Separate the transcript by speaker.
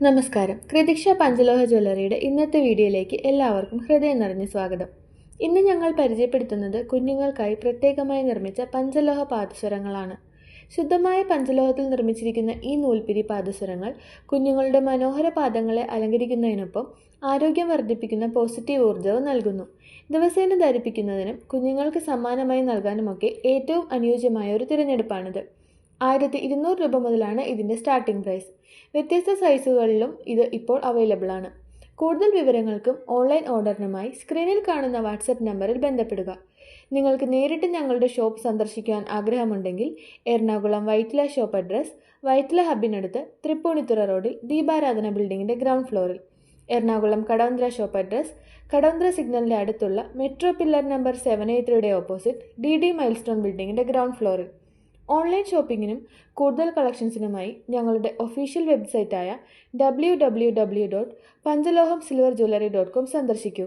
Speaker 1: നമസ്കാരം. കൃതിക്ഷ പഞ്ചലോഹ ജ്വല്ലറിയുടെ ഇന്നത്തെ വീഡിയോയിലേക്ക് എല്ലാവർക്കും ഹൃദയം നിറഞ്ഞ സ്വാഗതം. ഇന്ന് ഞങ്ങൾ പരിചയപ്പെടുത്തുന്നത് കുഞ്ഞുങ്ങൾക്കായി പ്രത്യേകമായി നിർമ്മിച്ച പഞ്ചലോഹ പാദസരങ്ങളാണ്. ശുദ്ധമായ പഞ്ചലോഹത്തിൽ നിർമ്മിച്ചിരിക്കുന്ന ഈ നൂൽപ്പിരി പാദസരങ്ങൾ കുഞ്ഞുങ്ങളുടെ മനോഹര പാദങ്ങളെ അലങ്കരിക്കുന്നതിനൊപ്പം ആരോഗ്യം വർദ്ധിപ്പിക്കുന്ന പോസിറ്റീവ് ഊർജ്ജവും നൽകുന്നു. ദിവസേന ധരിപ്പിക്കുന്നതിനും കുഞ്ഞുങ്ങൾക്ക് സമ്മാനമായി നൽകാനുമൊക്കെ ഏറ്റവും അനുയോജ്യമായ ഒരു തിരഞ്ഞെടുപ്പാണിത്. 1200 രൂപ മുതലാണ് ഇതിൻ്റെ സ്റ്റാർട്ടിംഗ് പ്രൈസ്. വ്യത്യസ്ത സൈസുകളിലും ഇത് ഇപ്പോൾ അവൈലബിൾ ആണ്. കൂടുതൽ വിവരങ്ങൾക്കും ഓൺലൈൻ ഓർഡറിനുമായി സ്ക്രീനിൽ കാണുന്ന വാട്സപ്പ് നമ്പറിൽ ബന്ധപ്പെടുക. നിങ്ങൾക്ക് നേരിട്ട് ഞങ്ങളുടെ ഷോപ്പ് സന്ദർശിക്കാൻ ആഗ്രഹമുണ്ടെങ്കിൽ എറണാകുളം വൈറ്റില ഷോപ്പ് അഡ്രസ് വൈറ്റില ഹബിനടുത്ത് തൃപ്പൂണിത്തുറ റോഡിൽ ദീപാരാധന ബിൽഡിങ്ങിൻ്റെ ഗ്രൗണ്ട് ഫ്ലോറിൽ, എറണാകുളം കടവന്ത്ര ഷോപ്പ് അഡ്രസ് കടവന്ത്ര സിഗ്നലിൻ്റെ അടുത്തുള്ള metro pillar number 783 opposite DD milestone ബിൽഡിങ്ങിൻ്റെ ഗ്രൗണ്ട് ഫ്ലോറിൽ. ഓൺലൈൻ ഷോപ്പിങ്ങിനും കൂടുതൽ കളക്ഷൻസിനുമായി ഞങ്ങളുടെ ഒഫീഷ്യൽ വെബ്സൈറ്റായ www.panchalohamsilverjewelry.com സന്ദർശിക്കൂ.